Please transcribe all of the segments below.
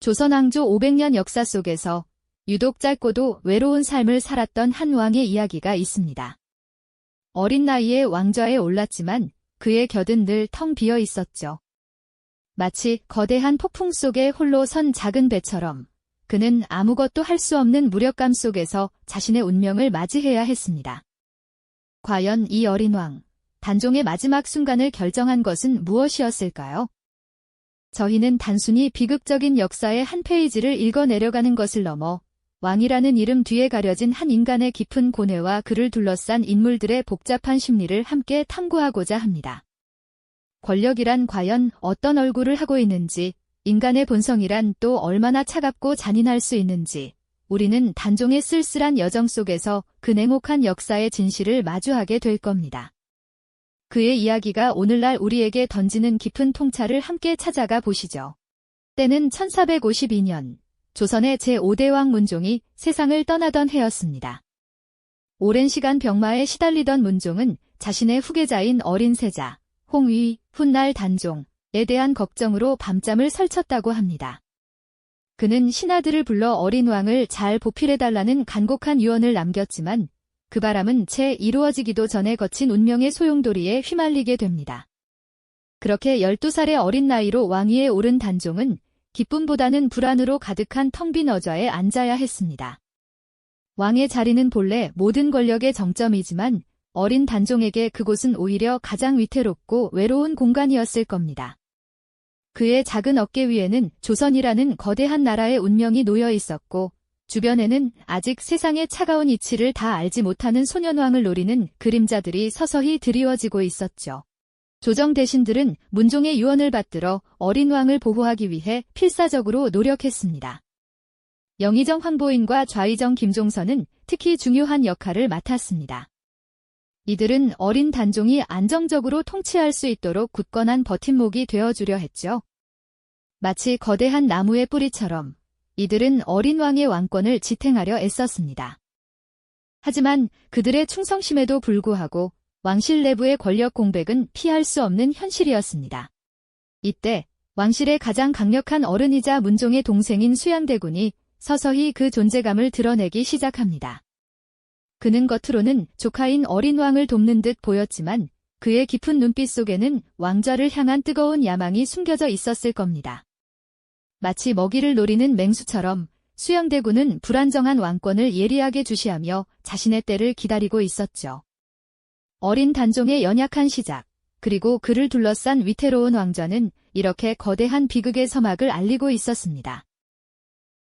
조선 왕조 500년 역사 속에서 유독 짧고도 외로운 삶을 살았던 한 왕의 이야기가 있습니다. 어린 나이에 왕좌에 올랐지만 그의 곁은 늘 텅 비어 있었죠. 마치 거대한 폭풍 속에 홀로 선 작은 배처럼 그는 아무것도 할 수 없는 무력감 속에서 자신의 운명을 맞이해야 했습니다. 과연 이 어린 왕, 단종의 마지막 순간을 결정한 것은 무엇이었을까요? 저희는 단순히 비극적인 역사의 한 페이지를 읽어내려가는 것을 넘어 왕이라는 이름 뒤에 가려진 한 인간의 깊은 고뇌와 그를 둘러싼 인물들의 복잡한 심리를 함께 탐구하고자 합니다. 권력이란 과연 어떤 얼굴을 하고 있는지, 인간의 본성이란 또 얼마나 차갑고 잔인할 수 있는지, 우리는 단종의 쓸쓸한 여정 속에서 그 냉혹한 역사의 진실을 마주하게 될 겁니다. 그의 이야기가 오늘날 우리에게 던지는 깊은 통찰을 함께 찾아가 보시죠. 때는 1452년, 조선의 제5대 왕 문종이 세상을 떠나던 해였습니다. 오랜 시간 병마에 시달리던 문종은 자신의 후계자인 어린 세자, 홍위, 훗날 단종에 대한 걱정으로 밤잠을 설쳤다고 합니다. 그는 신하들을 불러 어린 왕을 잘 보필해달라는 간곡한 유언을 남겼지만 그 바람은 채 이루어지기도 전에 거친 운명의 소용돌이에 휘말리게 됩니다. 그렇게 12살의 어린 나이로 왕위에 오른 단종은 기쁨보다는 불안으로 가득한 텅 빈 어좌에 앉아야 했습니다. 왕의 자리는 본래 모든 권력의 정점이지만 어린 단종에게 그곳은 오히려 가장 위태롭고 외로운 공간이었을 겁니다. 그의 작은 어깨 위에는 조선이라는 거대한 나라의 운명이 놓여 있었고 주변에는 아직 세상의 차가운 이치를 다 알지 못하는 소년왕을 노리는 그림자들이 서서히 드리워지고 있었죠. 조정 대신들은 문종의 유언을 받들어 어린 왕을 보호하기 위해 필사적으로 노력했습니다. 영의정 황보인과 좌의정 김종선은 특히 중요한 역할을 맡았습니다. 이들은 어린 단종이 안정적으로 통치할 수 있도록 굳건한 버팀목이 되어주려 했죠. 마치 거대한 나무의 뿌리처럼 이들은 어린 왕의 왕권을 지탱하려 애썼습니다. 하지만 그들의 충성심에도 불구하고 왕실 내부의 권력 공백은 피할 수 없는 현실이었습니다. 이때 왕실의 가장 강력한 어른이자 문종의 동생인 수양대군이 서서히 그 존재감을 드러내기 시작합니다. 그는 겉으로는 조카인 어린 왕을 돕는 듯 보였지만 그의 깊은 눈빛 속에는 왕좌를 향한 뜨거운 야망이 숨겨져 있었을 겁니다. 마치 먹이를 노리는 맹수처럼 수양대군은 불안정한 왕권을 예리하게 주시하며 자신의 때를 기다리고 있었죠. 어린 단종의 연약한 시작, 그리고 그를 둘러싼 위태로운 왕좌는 이렇게 거대한 비극의 서막을 알리고 있었습니다.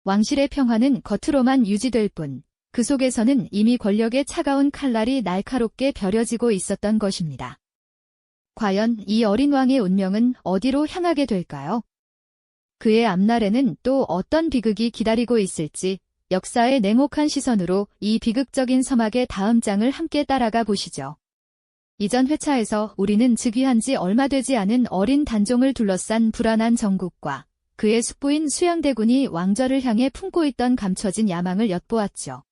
왕실의 평화는 겉으로만 유지될 뿐, 그 속에서는 이미 권력의 차가운 칼날이 날카롭게 벼려지고 있었던 것입니다. 과연 이 어린 왕의 운명은 어디로 향하게 될까요? 그의 앞날에는 또 어떤 비극이 기다리고 있을지 역사의 냉혹한 시선으로 이 비극적인 서막의 다음 장을 함께 따라가 보시죠. 이전 회차에서 우리는 즉위한 지 얼마 되지 않은 어린 단종을 둘러싼 불안한 정국과 그의 숙부인 수양대군이 왕좌를 향해 품고 있던 감춰진 야망을 엿보았죠.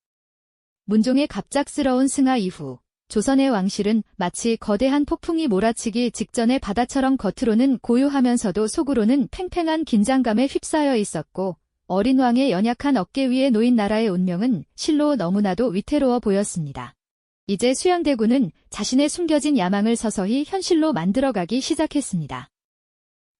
문종의 갑작스러운 승하 이후 조선의 왕실은 마치 거대한 폭풍이 몰아치기 직전의 바다처럼 겉으로는 고요하면서도 속으로는 팽팽한 긴장감에 휩싸여 있었고 어린 왕의 연약한 어깨 위에 놓인 나라의 운명은 실로 너무나도 위태로워 보였습니다. 이제 수양대군은 자신의 숨겨진 야망을 서서히 현실로 만들어가기 시작했습니다.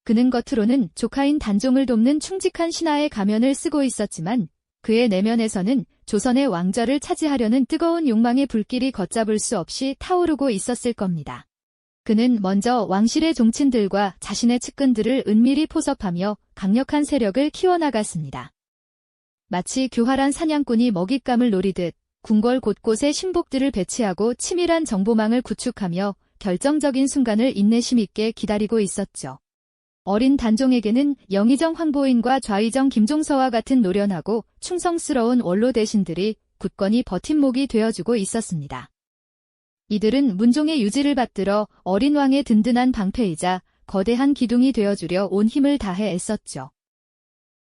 그는 겉으로는 조카인 단종을 돕는 충직한 신하의 가면을 쓰고 있었지만 그의 내면에서는 조선의 왕좌를 차지하려는 뜨거운 욕망의 불길이 걷잡을 수 없이 타오르고 있었을 겁니다. 그는 먼저 왕실의 종친들과 자신의 측근들을 은밀히 포섭하며 강력한 세력을 키워나갔습니다. 마치 교활한 사냥꾼이 먹잇감을 노리듯 궁궐 곳곳에 신복들을 배치하고 치밀한 정보망을 구축하며 결정적인 순간을 인내심 있게 기다리고 있었죠. 어린 단종에게는 영의정 황보인과 좌의정 김종서와 같은 노련하고 충성스러운 원로 대신들이 굳건히 버팀목이 되어주고 있었습니다. 이들은 문종의 유지를 받들어 어린 왕의 든든한 방패이자 거대한 기둥이 되어주려 온 힘을 다해 애썼죠.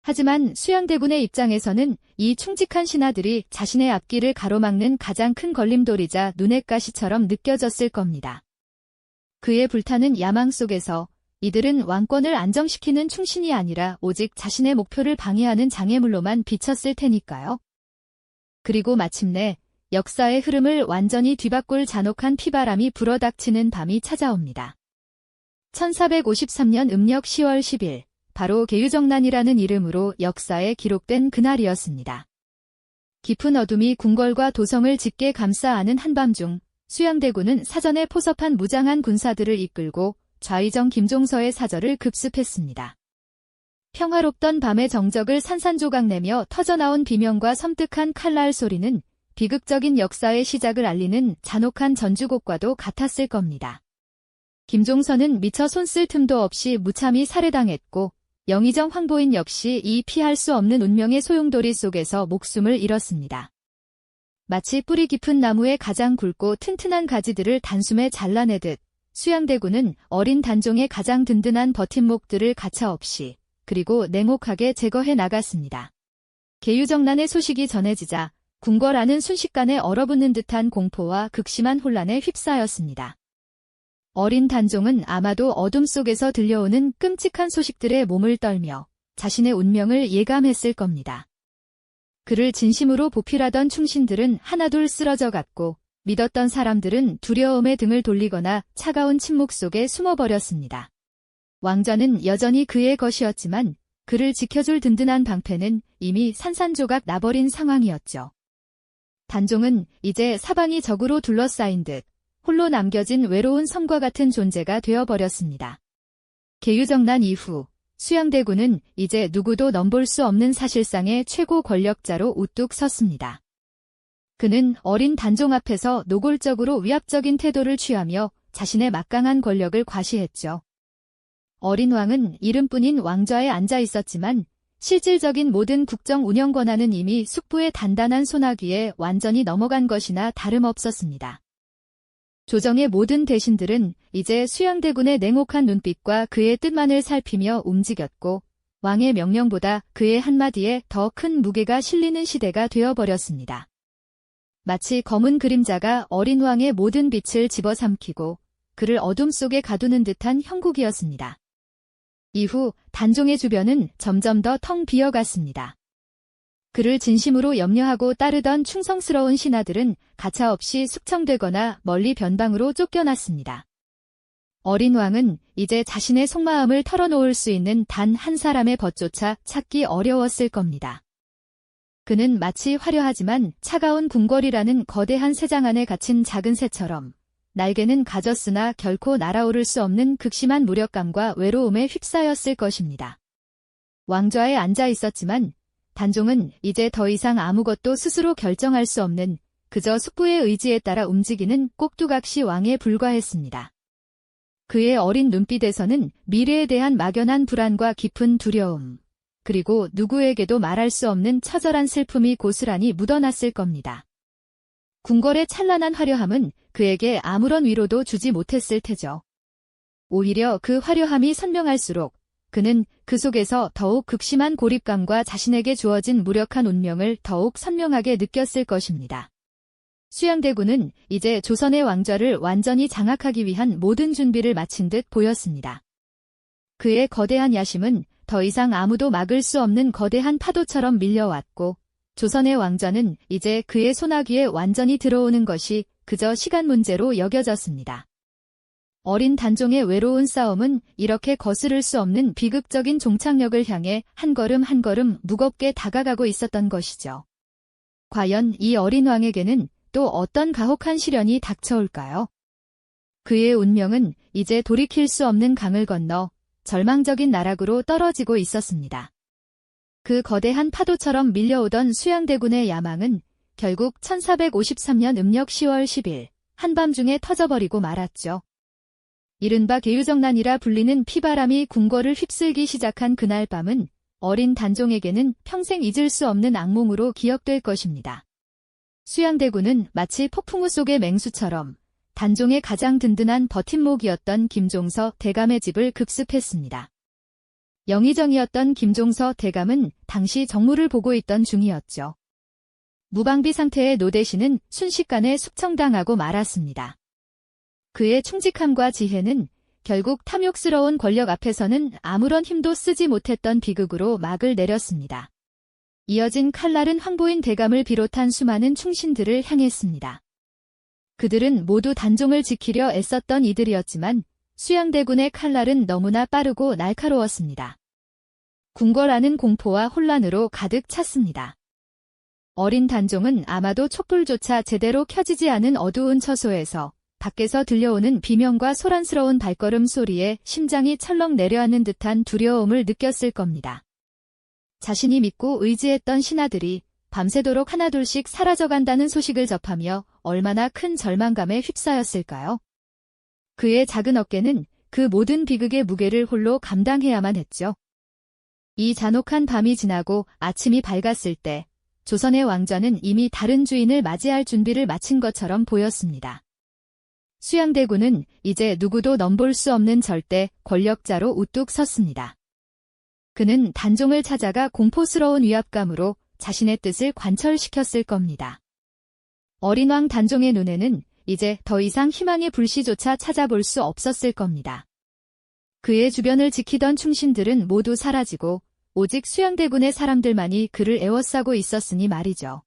하지만 수양대군의 입장에서는 이 충직한 신하들이 자신의 앞길을 가로막는 가장 큰 걸림돌이자 눈엣가시처럼 느껴졌을 겁니다. 그의 불타는 야망 속에서 이들은 왕권을 안정시키는 충신이 아니라 오직 자신의 목표를 방해하는 장애물로만 비쳤을 테니까요. 그리고 마침내 역사의 흐름을 완전히 뒤바꿀 잔혹한 피바람이 불어닥치는 밤이 찾아옵니다. 1453년 음력 10월 10일, 바로 계유정난이라는 이름으로 역사에 기록된 그날이었습니다. 깊은 어둠이 궁궐과 도성을 짙게 감싸 안은 한밤중, 수양대군은 사전에 포섭한 무장한 군사들을 이끌고 좌의정 김종서의 사절을 급습했습니다. 평화롭던 밤의 정적을 산산조각내며 터져나온 비명과 섬뜩한 칼날 소리는 비극적인 역사의 시작을 알리는 잔혹한 전주곡과도 같았을 겁니다. 김종서는 미처 손쓸 틈도 없이 무참히 살해당했고 영의정 황보인 역시 이 피할 수 없는 운명의 소용돌이 속에서 목숨을 잃었습니다. 마치 뿌리 깊은 나무의 가장 굵고 튼튼한 가지들을 단숨에 잘라내듯 수양대군은 어린 단종의 가장 든든한 버팀목들을 가차없이 그리고 냉혹하게 제거해 나갔습니다. 계유정난의 소식이 전해지자 궁궐 안은 순식간에 얼어붙는 듯한 공포와 극심한 혼란에 휩싸였습니다. 어린 단종은 아마도 어둠 속에서 들려오는 끔찍한 소식들에 몸을 떨며 자신의 운명을 예감했을 겁니다. 그를 진심으로 보필하던 충신들은 하나둘 쓰러져 갔고 믿었던 사람들은 두려움에 등을 돌리거나 차가운 침묵 속에 숨어버렸습니다. 왕좌는 여전히 그의 것이었지만 그를 지켜줄 든든한 방패는 이미 산산조각 나버린 상황이었죠. 단종은 이제 사방이 적으로 둘러싸인 듯 홀로 남겨진 외로운 섬과 같은 존재가 되어버렸습니다. 계유정난 이후 수양대군은 이제 누구도 넘볼 수 없는 사실상의 최고 권력자로 우뚝 섰습니다. 그는 어린 단종 앞에서 노골적으로 위압적인 태도를 취하며 자신의 막강한 권력을 과시했죠. 어린 왕은 이름뿐인 왕좌에 앉아 있었지만 실질적인 모든 국정 운영 권한은 이미 숙부의 단단한 손아귀에 완전히 넘어간 것이나 다름없었습니다. 조정의 모든 대신들은 이제 수양대군의 냉혹한 눈빛과 그의 뜻만을 살피며 움직였고 왕의 명령보다 그의 한마디에 더 큰 무게가 실리는 시대가 되어버렸습니다. 마치 검은 그림자가 어린 왕의 모든 빛을 집어삼키고 그를 어둠 속에 가두는 듯한 형국이었습니다. 이후 단종의 주변은 점점 더 텅 비어갔습니다. 그를 진심으로 염려하고 따르던 충성스러운 신하들은 가차없이 숙청되거나 멀리 변방으로 쫓겨났습니다. 어린 왕은 이제 자신의 속마음을 털어놓을 수 있는 단 한 사람의 벗조차 찾기 어려웠을 겁니다. 그는 마치 화려하지만 차가운 궁궐이라는 거대한 새장 안에 갇힌 작은 새처럼 날개는 가졌으나 결코 날아오를 수 없는 극심한 무력감과 외로움에 휩싸였을 것입니다. 왕좌에 앉아 있었지만 단종은 이제 더 이상 아무것도 스스로 결정할 수 없는 그저 숙부의 의지에 따라 움직이는 꼭두각시 왕에 불과했습니다. 그의 어린 눈빛에서는 미래에 대한 막연한 불안과 깊은 두려움, 그리고 누구에게도 말할 수 없는 처절한 슬픔이 고스란히 묻어났을 겁니다. 궁궐의 찬란한 화려함은 그에게 아무런 위로도 주지 못했을 테죠. 오히려 그 화려함이 선명할수록 그는 그 속에서 더욱 극심한 고립감과 자신에게 주어진 무력한 운명을 더욱 선명하게 느꼈을 것입니다. 수양대군은 이제 조선의 왕좌를 완전히 장악하기 위한 모든 준비를 마친 듯 보였습니다. 그의 거대한 야심은 더 이상 아무도 막을 수 없는 거대한 파도처럼 밀려왔고 조선의 왕좌는 이제 그의 손아귀에 완전히 들어오는 것이 그저 시간 문제로 여겨졌습니다. 어린 단종의 외로운 싸움은 이렇게 거스를 수 없는 비극적인 종착역을 향해 한 걸음 한 걸음 무겁게 다가가고 있었던 것이죠. 과연 이 어린 왕에게는 또 어떤 가혹한 시련이 닥쳐올까요? 그의 운명은 이제 돌이킬 수 없는 강을 건너 절망적인 나락으로 떨어지고 있었습니다. 그 거대한 파도처럼 밀려오던 수양대군의 야망은 결국 1453년 음력 10월 10일 한밤중에 터져버리고 말았죠. 이른바 계유정난이라 불리는 피바람이 궁궐을 휩쓸기 시작한 그날 밤은 어린 단종에게는 평생 잊을 수 없는 악몽으로 기억될 것입니다. 수양대군은 마치 폭풍우 속의 맹수처럼 단종의 가장 든든한 버팀목이었던 김종서 대감의 집을 급습했습니다. 영의정이었던 김종서 대감은 당시 정무를 보고 있던 중이었죠. 무방비 상태의 노대신은 순식간에 숙청당하고 말았습니다. 그의 충직함과 지혜는 결국 탐욕스러운 권력 앞에서는 아무런 힘도 쓰지 못했던 비극으로 막을 내렸습니다. 이어진 칼날은 황보인 대감을 비롯한 수많은 충신들을 향했습니다. 그들은 모두 단종을 지키려 애썼던 이들이었지만 수양대군의 칼날은 너무나 빠르고 날카로웠습니다. 궁궐안은 공포와 혼란으로 가득 찼습니다. 어린 단종은 아마도 촛불조차 제대로 켜지지 않은 어두운 처소에서 밖에서 들려오는 비명과 소란스러운 발걸음 소리에 심장이 철렁 내려앉는 듯한 두려움을 느꼈을 겁니다. 자신이 믿고 의지했던 신하들이 밤새도록 하나둘씩 사라져간다는 소식을 접하며 얼마나 큰 절망감에 휩싸였을까요? 그의 작은 어깨는 그 모든 비극의 무게를 홀로 감당해야만 했죠. 이 잔혹한 밤이 지나고 아침이 밝았을 때 조선의 왕좌는 이미 다른 주인을 맞이할 준비를 마친 것처럼 보였습니다. 수양대군은 이제 누구도 넘볼 수 없는 절대 권력자로 우뚝 섰습니다. 그는 단종을 찾아가 공포스러운 위압감으로 자신의 뜻을 관철시켰을 겁니다. 어린 왕 단종의 눈에는 이제 더 이상 희망의 불씨조차 찾아볼 수 없었을 겁니다. 그의 주변을 지키던 충신들은 모두 사라지고 오직 수양대군의 사람들만이 그를 에워싸고 있었으니 말이죠.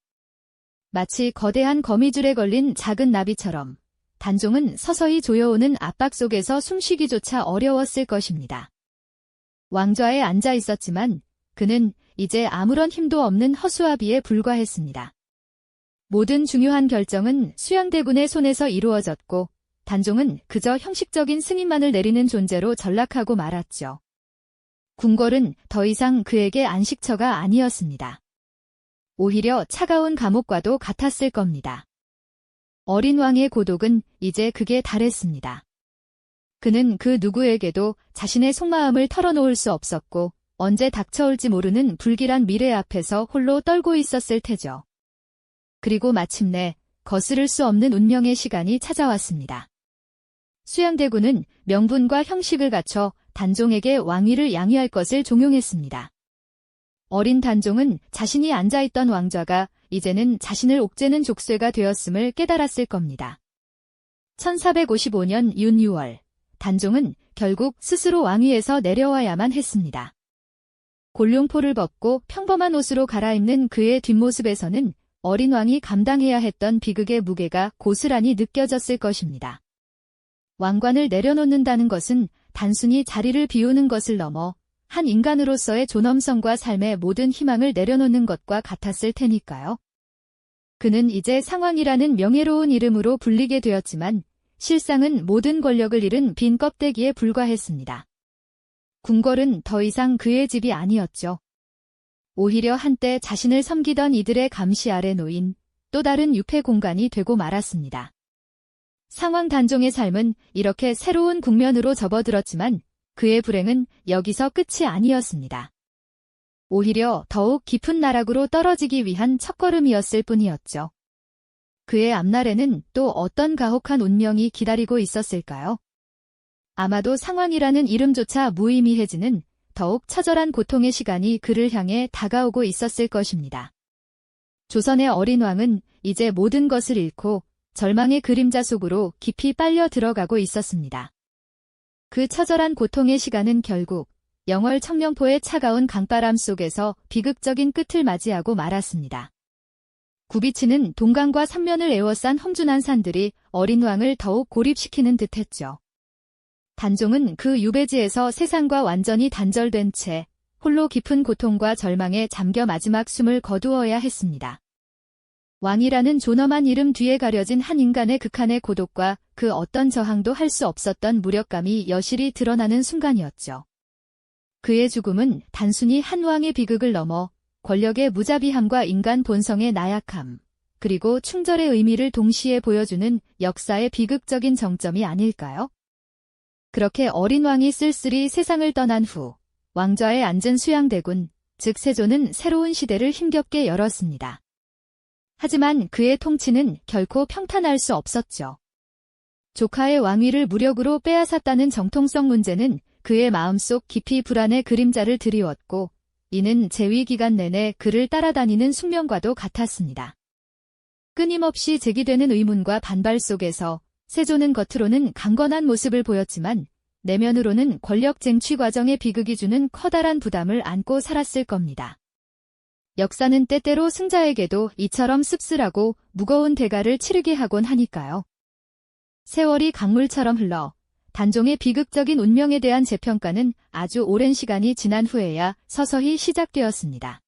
마치 거대한 거미줄에 걸린 작은 나비처럼 단종은 서서히 조여오는 압박 속에서 숨쉬기조차 어려웠을 것입니다. 왕좌에 앉아 있었지만 그는 이제 아무런 힘도 없는 허수아비에 불과했습니다. 모든 중요한 결정은 수양대군의 손에서 이루어졌고 단종은 그저 형식적인 승인만을 내리는 존재로 전락하고 말았죠. 궁궐은 더 이상 그에게 안식처가 아니었습니다. 오히려 차가운 감옥과도 같았을 겁니다. 어린 왕의 고독은 이제 극에 달했습니다. 그는 그 누구에게도 자신의 속마음을 털어놓을 수 없었고 언제 닥쳐올지 모르는 불길한 미래 앞에서 홀로 떨고 있었을 테죠. 그리고 마침내 거스를 수 없는 운명의 시간이 찾아왔습니다. 수양대군은 명분과 형식을 갖춰 단종에게 왕위를 양위할 것을 종용했습니다. 어린 단종은 자신이 앉아있던 왕좌가 이제는 자신을 옥죄는 족쇄가 되었음을 깨달았을 겁니다. 1455년 윤 6월, 단종은 결국 스스로 왕위에서 내려와야만 했습니다. 골룡포를 벗고 평범한 옷으로 갈아입는 그의 뒷모습에서는 어린 왕이 감당해야 했던 비극의 무게가 고스란히 느껴졌을 것입니다. 왕관을 내려놓는다는 것은 단순히 자리를 비우는 것을 넘어 한 인간으로서의 존엄성과 삶의 모든 희망을 내려놓는 것과 같았을 테니까요. 그는 이제 상왕이라는 명예로운 이름으로 불리게 되었지만 실상은 모든 권력을 잃은 빈 껍데기에 불과했습니다. 궁궐은 더 이상 그의 집이 아니었죠. 오히려 한때 자신을 섬기던 이들의 감시 아래 놓인 또 다른 유폐 공간이 되고 말았습니다. 상왕 단종의 삶은 이렇게 새로운 국면으로 접어들었지만 그의 불행은 여기서 끝이 아니었습니다. 오히려 더욱 깊은 나락으로 떨어지기 위한 첫걸음이었을 뿐이었죠. 그의 앞날에는 또 어떤 가혹한 운명이 기다리고 있었을까요? 아마도 상왕이라는 이름조차 무의미해지는 더욱 처절한 고통의 시간이 그를 향해 다가오고 있었을 것입니다. 조선의 어린 왕은 이제 모든 것을 잃고 절망의 그림자 속으로 깊이 빨려 들어가고 있었습니다. 그 처절한 고통의 시간은 결국 영월 청령포의 차가운 강바람 속에서 비극적인 끝을 맞이하고 말았습니다. 굽이치는 동강과 삼면을 에워싼 험준한 산들이 어린 왕을 더욱 고립시키는 듯했죠. 단종은 그 유배지에서 세상과 완전히 단절된 채 홀로 깊은 고통과 절망에 잠겨 마지막 숨을 거두어야 했습니다. 왕이라는 존엄한 이름 뒤에 가려진 한 인간의 극한의 고독과 그 어떤 저항도 할 수 없었던 무력감이 여실히 드러나는 순간이었죠. 그의 죽음은 단순히 한 왕의 비극을 넘어 권력의 무자비함과 인간 본성의 나약함, 그리고 충절의 의미를 동시에 보여주는 역사의 비극적인 정점이 아닐까요? 그렇게 어린 왕이 쓸쓸히 세상을 떠난 후 왕좌에 앉은 수양대군, 즉 세조는 새로운 시대를 힘겹게 열었습니다. 하지만 그의 통치는 결코 평탄할 수 없었죠. 조카의 왕위를 무력으로 빼앗았다는 정통성 문제는 그의 마음속 깊이 불안의 그림자를 드리웠고 이는 재위 기간 내내 그를 따라다니는 숙명과도 같았습니다. 끊임없이 제기되는 의문과 반발 속에서 세조는 겉으로는 강건한 모습을 보였지만 내면으로는 권력 쟁취 과정의 비극이 주는 커다란 부담을 안고 살았을 겁니다. 역사는 때때로 승자에게도 이처럼 씁쓸하고 무거운 대가를 치르게 하곤 하니까요. 세월이 강물처럼 흘러 단종의 비극적인 운명에 대한 재평가는 아주 오랜 시간이 지난 후에야 서서히 시작되었습니다.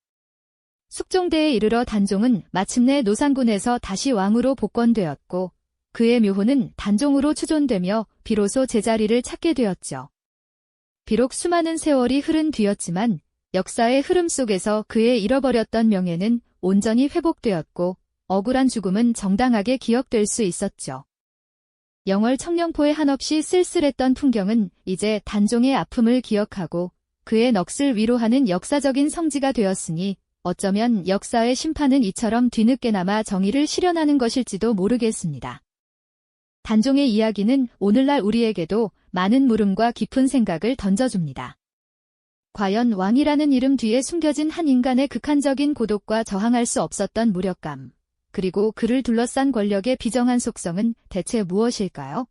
숙종대에 이르러 단종은 마침내 노산군에서 다시 왕으로 복권되었고 그의 묘호는 단종으로 추존되며 비로소 제자리를 찾게 되었죠. 비록 수많은 세월이 흐른 뒤였지만 역사의 흐름 속에서 그의 잃어버렸던 명예는 온전히 회복되었고 억울한 죽음은 정당하게 기억될 수 있었죠. 영월 청령포에 한없이 쓸쓸했던 풍경은 이제 단종의 아픔을 기억하고 그의 넋을 위로하는 역사적인 성지가 되었으니 어쩌면 역사의 심판은 이처럼 뒤늦게나마 정의를 실현하는 것일지도 모르겠습니다. 단종의 이야기는 오늘날 우리에게도 많은 물음과 깊은 생각을 던져줍니다. 과연 왕이라는 이름 뒤에 숨겨진 한 인간의 극한적인 고독과 저항할 수 없었던 무력감, 그리고 그를 둘러싼 권력의 비정한 속성은 대체 무엇일까요?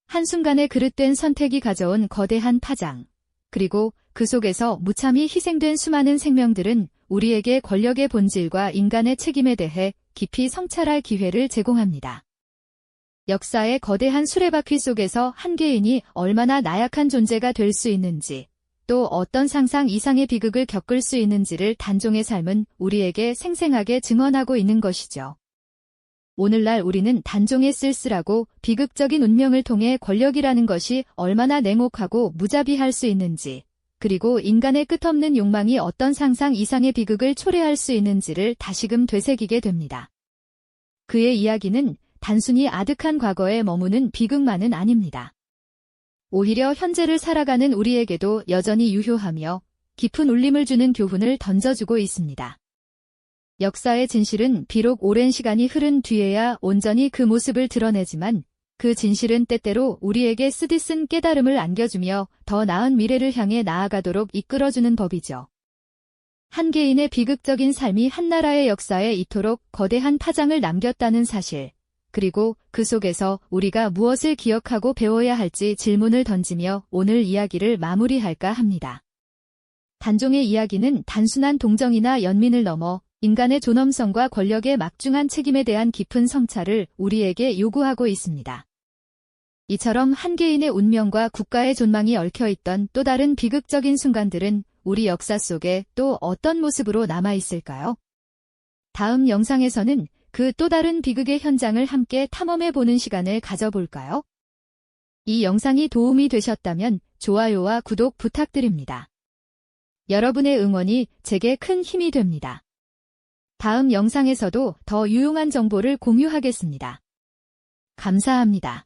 한순간에 그릇된 선택이 가져온 거대한 파장, 그리고 그 속에서 무참히 희생된 수많은 생명들은 우리에게 권력의 본질과 인간의 책임에 대해 깊이 성찰할 기회를 제공합니다. 역사의 거대한 수레바퀴 속에서 한 개인이 얼마나 나약한 존재가 될 수 있는지, 또 어떤 상상 이상의 비극을 겪을 수 있는지를 단종의 삶은 우리에게 생생하게 증언하고 있는 것이죠. 오늘날 우리는 단종의 쓸쓸하고 비극적인 운명을 통해 권력이라는 것이 얼마나 냉혹하고 무자비할 수 있는지, 그리고 인간의 끝없는 욕망이 어떤 상상 이상의 비극을 초래할 수 있는지를 다시금 되새기게 됩니다. 그의 이야기는 단순히 아득한 과거에 머무는 비극만은 아닙니다. 오히려 현재를 살아가는 우리에게도 여전히 유효하며 깊은 울림을 주는 교훈을 던져주고 있습니다. 역사의 진실은 비록 오랜 시간이 흐른 뒤에야 온전히 그 모습을 드러내지만 그 진실은 때때로 우리에게 쓰디쓴 깨달음을 안겨주며 더 나은 미래를 향해 나아가도록 이끌어주는 법이죠. 한 개인의 비극적인 삶이 한 나라의 역사에 이토록 거대한 파장을 남겼다는 사실, 그리고 그 속에서 우리가 무엇을 기억하고 배워야 할지 질문을 던지며 오늘 이야기를 마무리할까 합니다. 단종의 이야기는 단순한 동정이나 연민을 넘어 인간의 존엄성과 권력의 막중한 책임에 대한 깊은 성찰을 우리에게 요구하고 있습니다. 이처럼 한 개인의 운명과 국가의 존망이 얽혀있던 또 다른 비극적인 순간들은 우리 역사 속에 또 어떤 모습으로 남아있을까요? 다음 영상에서는 그 또 다른 비극의 현장을 함께 탐험해보는 시간을 가져볼까요? 이 영상이 도움이 되셨다면 좋아요와 구독 부탁드립니다. 여러분의 응원이 제게 큰 힘이 됩니다. 다음 영상에서도 더 유용한 정보를 공유하겠습니다. 감사합니다.